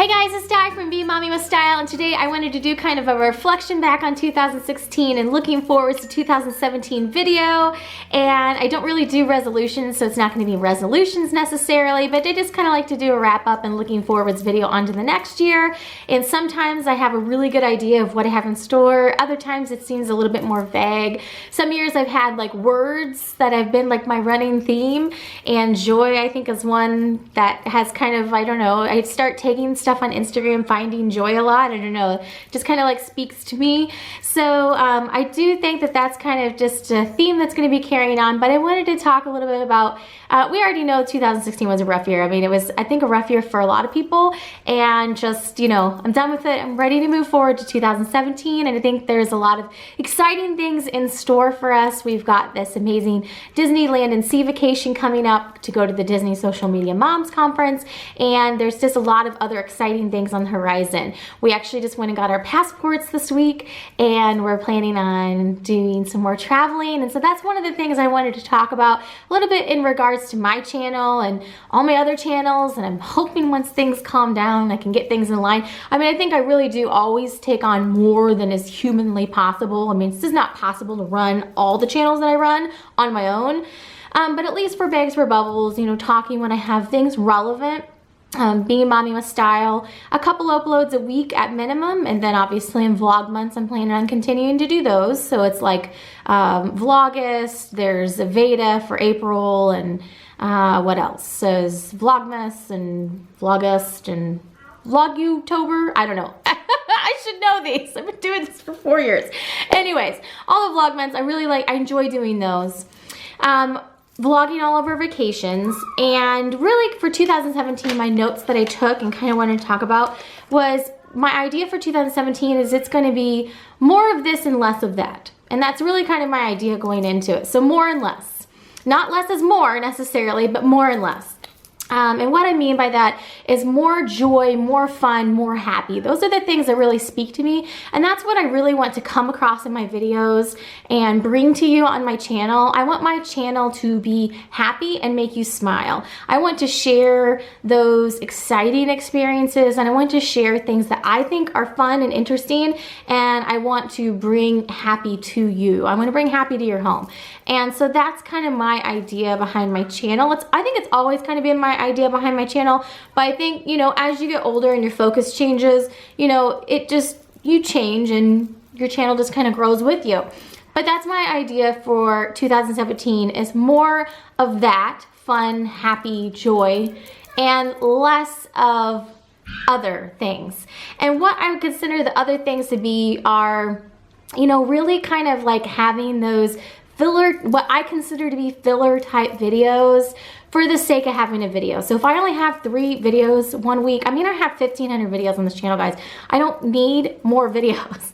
Hey guys, it's Di from Be Mommy with Style, and today I wanted to do kind of a reflection back on 2016 and looking forward to 2017 video. And I don't really do resolutions, so it's not going to be resolutions necessarily, but I just kind of like to do a wrap up and looking forwards video onto the next year. And sometimes I have a really good idea of what I have in store. Other times it seems a little bit more vague. Some years I've had like words that have been like my running theme, and joy I think is one that has kind of, I don't know, I start taking stuff on Instagram, finding joy a lot. I don't know, just kind of like speaks to me. So I do think that that's kind of just a theme that's going to be carrying on, but I wanted to talk a little bit about, we already know 2016 was a rough year. I mean, it was, I think, a rough year for a lot of people, and just, you know, I'm done with it. I'm ready to move forward to 2017, and I think there's a lot of exciting things in store for us. We've got this amazing Disneyland and Sea vacation coming up to go to the Disney Social Media Moms Conference, and there's just a lot of other exciting things on the horizon. We actually just went and got our passports this week, and we're planning on doing some more traveling, and so that's one of the things I wanted to talk about a little bit in regards to my channel and all my other channels. And I'm hoping once things calm down I can get things in line. I mean, I think I really do always take on more than is humanly possible. I mean, it's just not possible to run all the channels that I run on my own, but at least for Bags for Bubbles, you know, talking when I have things relevant, Being Mommy with Style, a couple uploads a week at minimum, and then obviously in vlog months I'm planning on continuing to do those. So it's like Vlogust, there's Veda for April, and what else? So there's Vlogmas and Vlogust and Vlogutober. I don't know. I should know these. I've been doing this for 4 years. Anyways, all the vlog months, I enjoy doing those. Vlogging all of our vacations, and really for 2017, my notes that I took and kind of wanted to talk about was my idea for 2017 is it's going to be more of this and less of that. And that's really kind of my idea going into it. So more and less. Not less is more necessarily, but more and less. And what I mean by that is more joy, more fun, more happy. Those are the things that really speak to me. And that's what I really want to come across in my videos and bring to you on my channel. I want my channel to be happy and make you smile. I want to share those exciting experiences, and I want to share things that I think are fun and interesting, and I want to bring happy to you. I want to bring happy to your home. And so that's kind of my idea behind my channel. I think it's always kind of been my idea behind my channel, but I think, you know, as you get older and your focus changes, you know, you change and your channel just kind of grows with you. But that's my idea for 2017, is more of that fun, happy, joy, and less of other things. And what I would consider the other things to be are, you know, really kind of like having those filler, what I consider to be filler type videos for the sake of having a video. So if I only have 3 videos 1 week, I mean, I have 1,500 videos on this channel, guys. I don't need more videos.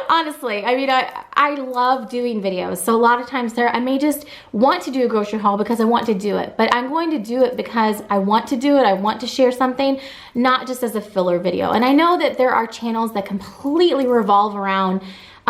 Honestly, I mean, I love doing videos. So a lot of times I may just want to do a grocery haul because I want to do it, but I'm going to do it because I want to do it. I want to share something, not just as a filler video. And I know that there are channels that completely revolve around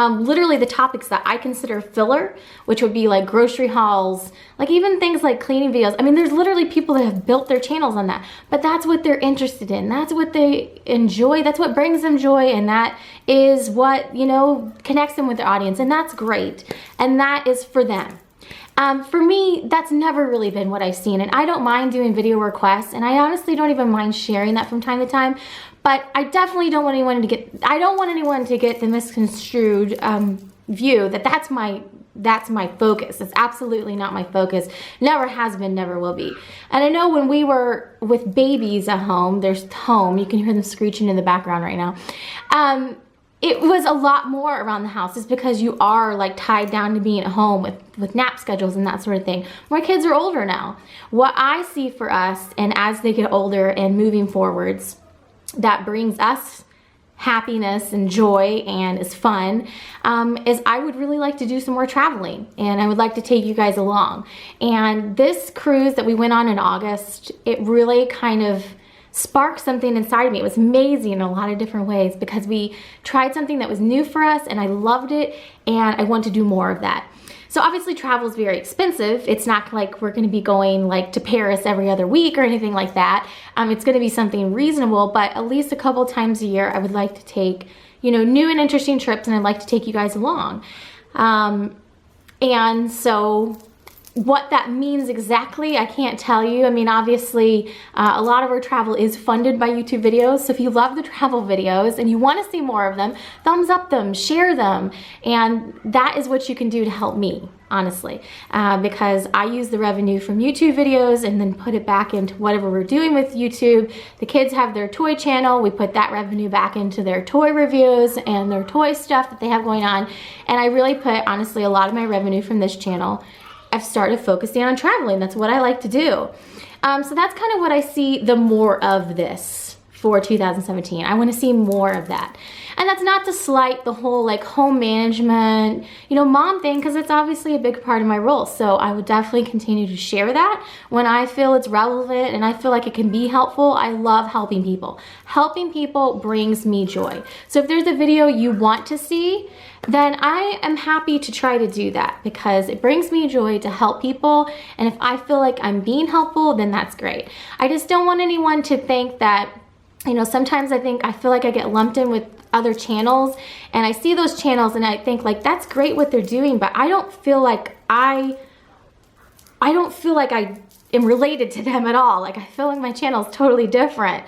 literally the topics that I consider filler, which would be like grocery hauls, like even things like cleaning videos. I mean, there's literally people that have built their channels on that, but that's what they're interested in. That's what they enjoy. That's what brings them joy. And that is what, you know, connects them with their audience. And that's great. And that is for them. For me, that's never really been what I've seen. And I don't mind doing video requests. And I honestly don't even mind sharing that from time to time. But I definitely don't want anyone to get the misconstrued view that that's my focus. It's absolutely not my focus. Never has been, never will be. And I know when we were with babies at home, you can hear them screeching in the background right now. It was a lot more around the house, just because you are like tied down to being at home with nap schedules and that sort of thing. My kids are older now. What I see for us, and as they get older and moving forwards, that brings us happiness and joy and is fun, is I would really like to do some more traveling, and I would like to take you guys along. And this cruise that we went on in August, it really kind of sparked something inside of me. It was amazing in a lot of different ways, because we tried something that was new for us and I loved it, and I want to do more of that. So obviously travel is very expensive. It's not like we're gonna be going like to Paris every other week or anything like that. It's gonna be something reasonable, but at least a couple times a year I would like to take, you know, new and interesting trips, and I'd like to take you guys along. And so what that means exactly, I can't tell you. I mean, obviously, a lot of our travel is funded by YouTube videos. So if you love the travel videos and you want to see more of them, thumbs up them, share them. And that is what you can do to help me, honestly, because I use the revenue from YouTube videos and then put it back into whatever we're doing with YouTube. The kids have their toy channel. We put that revenue back into their toy reviews and their toy stuff that they have going on. And I really put, honestly, a lot of my revenue from this channel, I've started focusing on traveling. That's what I like to do. So that's kind of what I see the more of this for 2017. I want to see more of that. And that's not to slight the whole like home management, you know, mom thing, because it's obviously a big part of my role. So I would definitely continue to share that when I feel it's relevant and I feel like it can be helpful. I love helping people. Helping people brings me joy. So if there's a video you want to see, then I am happy to try to do that because it brings me joy to help people. And if I feel like I'm being helpful, then that's great. I just don't want anyone to think that, you know, sometimes I feel like I get lumped in with other channels and I see those channels and I think like, that's great what they're doing, but I don't feel like I am related to them at all. Like I feel like my channel is totally different.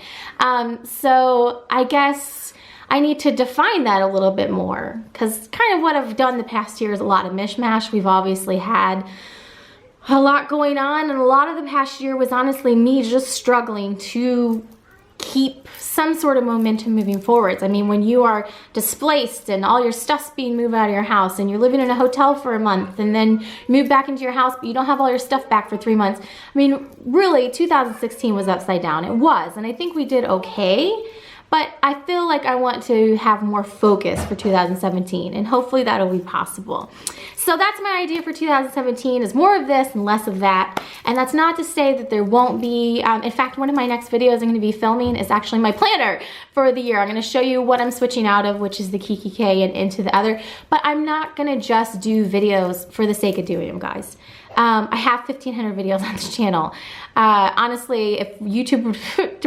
So I guess I need to define that a little bit more because kind of what I've done the past year is a lot of mishmash. We've obviously had a lot going on and a lot of the past year was honestly me just struggling to keep some sort of momentum moving forwards. I mean, when you are displaced and all your stuff's being moved out of your house and you're living in a hotel for a month and then move back into your house, but you don't have all your stuff back for 3 months. I mean, really, 2016 was upside down. It was, and I think we did okay. But I feel like I want to have more focus for 2017 and hopefully that'll be possible. So that's my idea for 2017 is more of this and less of that. And that's not to say that there won't be, in fact, one of my next videos I'm gonna be filming is actually my planner for the year. I'm gonna show you what I'm switching out of, which is the Kiki K and into the other, but I'm not gonna just do videos for the sake of doing them, guys. I have 1,500 videos on this channel. Honestly, if YouTube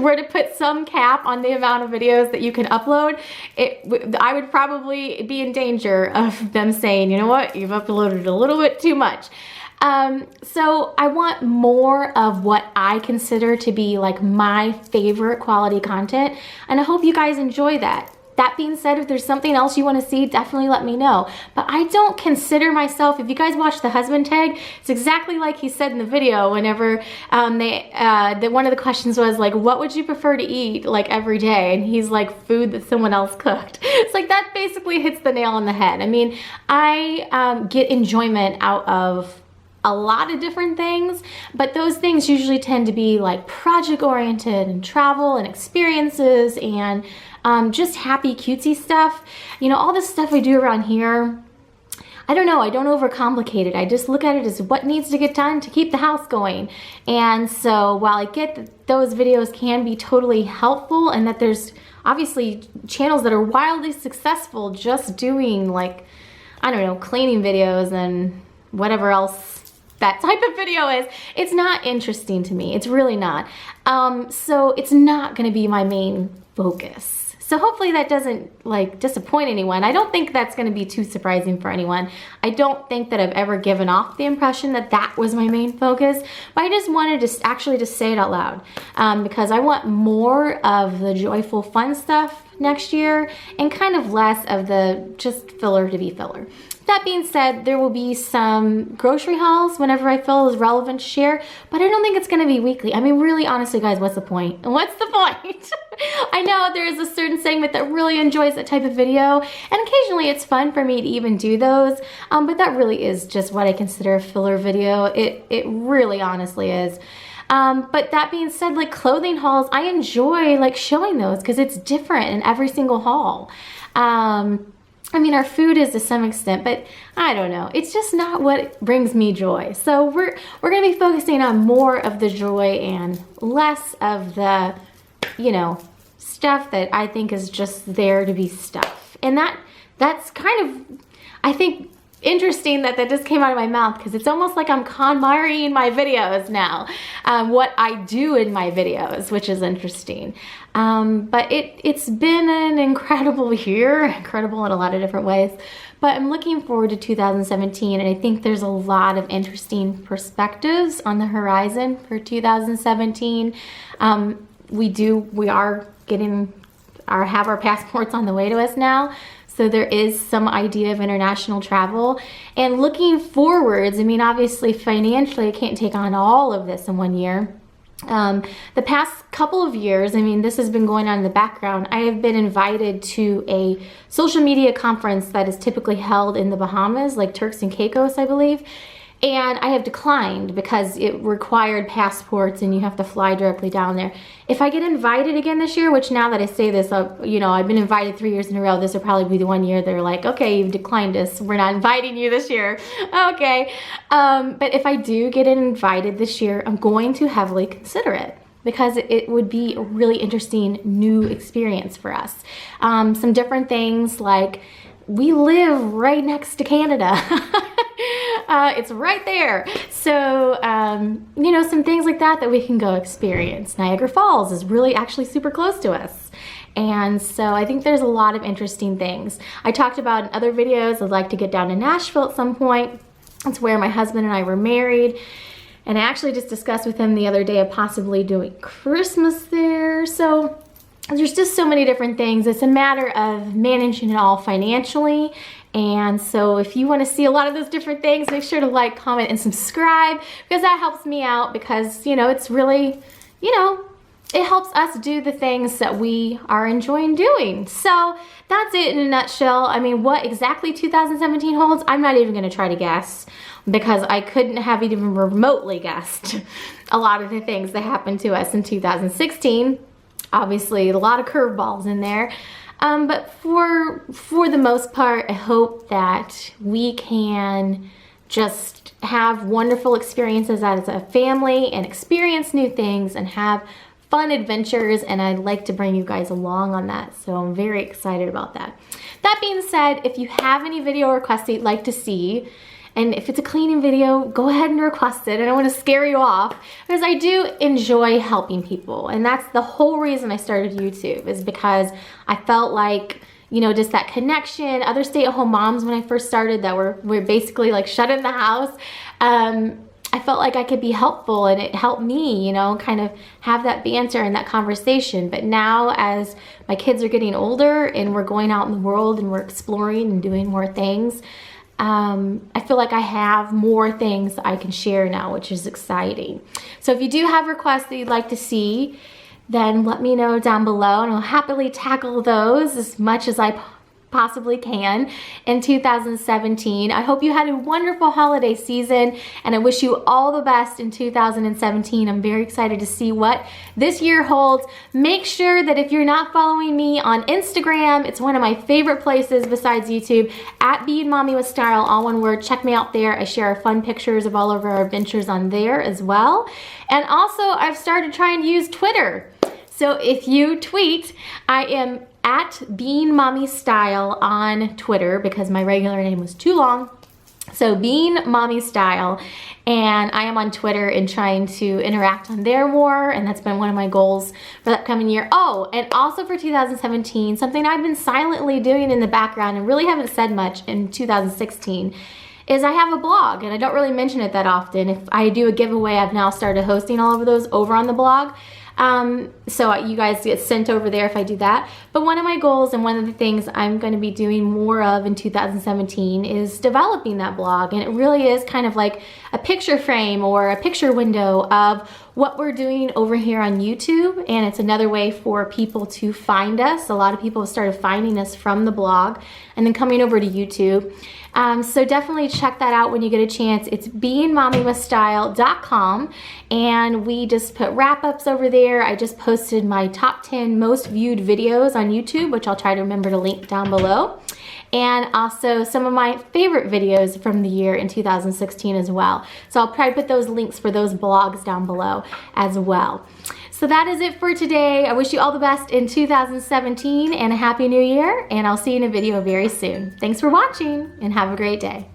were to put some cap on the amount of videos that you can upload, I would probably be in danger of them saying, you know what, you've uploaded a little bit too much. So I want more of what I consider to be like my favorite quality content, and I hope you guys enjoy that. That being said, if there's something else you want to see, definitely let me know. But I don't consider myself, if you guys watch the husband tag, it's exactly like he said in the video whenever one of the questions was like, what would you prefer to eat like every day? And he's like, food that someone else cooked. It's like that basically hits the nail on the head. I mean, I get enjoyment out of a lot of different things, but those things usually tend to be like project oriented and travel and experiences and just happy cutesy stuff. You know, all this stuff we do around here, I don't know, I don't overcomplicate it. I just look at it as what needs to get done to keep the house going. And so while I get that those videos can be totally helpful and that there's obviously channels that are wildly successful just doing like, I don't know, cleaning videos and whatever else that type of video is, it's not interesting to me. It's really not. So it's not gonna be my main focus. So hopefully that doesn't like disappoint anyone. I don't think that's gonna be too surprising for anyone. I don't think that I've ever given off the impression that that was my main focus, but I just wanted to actually just say it out loud because I want more of the joyful, fun stuff next year and kind of less of the just filler to be filler. That being said, there will be some grocery hauls whenever I feel is relevant to share, but I don't think it's gonna be weekly. I mean, really, honestly, guys, what's the point? What's the point? I know there is a certain segment that really enjoys that type of video, and occasionally it's fun for me to even do those, but that really is just what I consider a filler video. It really honestly is. But that being said, like clothing hauls, I enjoy like showing those because it's different in every single haul. I mean, our food is to some extent, but I don't know. It's just not what brings me joy. So we're gonna be focusing on more of the joy and less of the, you know, stuff that I think is just there to be stuff. And that's kind of, I think, interesting that that just came out of my mouth because it's almost like I'm KonMariing my videos now, what I do in my videos, which is interesting. But it's been an incredible year, incredible in a lot of different ways. But I'm looking forward to 2017, and I think there's a lot of interesting perspectives on the horizon for 2017. We are have our passports on the way to us now. So there is some idea of international travel. And looking forwards, I mean, obviously financially I can't take on all of this in 1 year. The past couple of years, I mean, this has been going on in the background. I have been invited to a social media conference that is typically held in the Bahamas, like Turks and Caicos, I believe. And I have declined because it required passports and you have to fly directly down there. If I get invited again this year, which now that I say this, you know, I've been invited 3 years in a row. This will probably be the 1 year they're like, okay, you've declined us. We're not inviting you this year. Okay. But if I do get invited this year, I'm going to heavily consider it, because it would be a really interesting new experience for us. Some different things, like we live right next to Canada. It's right there. So, you know, some things like that we can go experience. Niagara Falls is really actually super close to us. And so I think there's a lot of interesting things. I talked about in other videos, I'd like to get down to Nashville at some point. It's where my husband and I were married. And I actually just discussed with him the other day of possibly doing Christmas there. So there's just so many different things. It's a matter of managing it all financially. And so if you want to see a lot of those different things, make sure to like, comment, and subscribe, because that helps me out, because, you know, it's really, you know, it helps us do the things that we are enjoying doing. So that's it in a nutshell. I mean, what exactly 2017 holds, I'm not even going to try to guess, because I couldn't have even remotely guessed a lot of the things that happened to us in 2016. Obviously, a lot of curveballs in there. But for the most part, I hope that we can just have wonderful experiences as a family and experience new things and have fun adventures, and I'd like to bring you guys along on that. So I'm very excited about that. That being said, if you have any video requests that you'd like to see, and if it's a cleaning video, go ahead and request it. I don't want to scare you off, because I do enjoy helping people. And that's the whole reason I started YouTube, is because I felt like, you know, just that connection. Other stay-at-home moms, when I first started, that were basically like shut in the house, I felt like I could be helpful, and it helped me, you know, kind of have that banter and that conversation. But now, as my kids are getting older and we're going out in the world and we're exploring and doing more things, I feel like I have more things I can share now, which is exciting. So if you do have requests that you'd like to see, then let me know down below, and I'll happily tackle those as much as I possibly can in 2017. I hope you had a wonderful holiday season, and I wish you all the best in 2017. I'm very excited to see what this year holds. Make sure that if you're not following me on Instagram, it's one of my favorite places besides YouTube, at BeingMommywithStyle, all one word. Check me out there. I share fun pictures of all of our adventures on there as well. And also, I've started trying to use Twitter. So if you tweet, I am at BeingMommyStyle on Twitter, because my regular name was too long. So BeingMommyStyle, and I am on Twitter and trying to interact on there more, and that's been one of my goals for the upcoming year. Oh, and also for 2017, something I've been silently doing in the background and really haven't said much in 2016 is I have a blog, and I don't really mention it that often. If I do a giveaway, I've now started hosting all of those over on the blog. So you guys get sent over there if I do that. But one of my goals, and one of the things I'm going to be doing more of in 2017, is developing that blog. And it really is kind of like a picture frame or a picture window of what we're doing over here on YouTube. And it's another way for people to find us. A lot of people have started finding us from the blog and then coming over to YouTube. So definitely check that out when you get a chance. It's BeingMommywithStyle.com, and we just put wrap-ups over there. I just posted my top 10 most viewed videos on YouTube, which I'll try to remember to link down below. And also some of my favorite videos from the year in 2016 as well. So I'll probably put those links for those blogs down below as well. So that is it for today. I wish you all the best in 2017 and a happy new year, and I'll see you in a video very soon. Thanks for watching, and have a great day.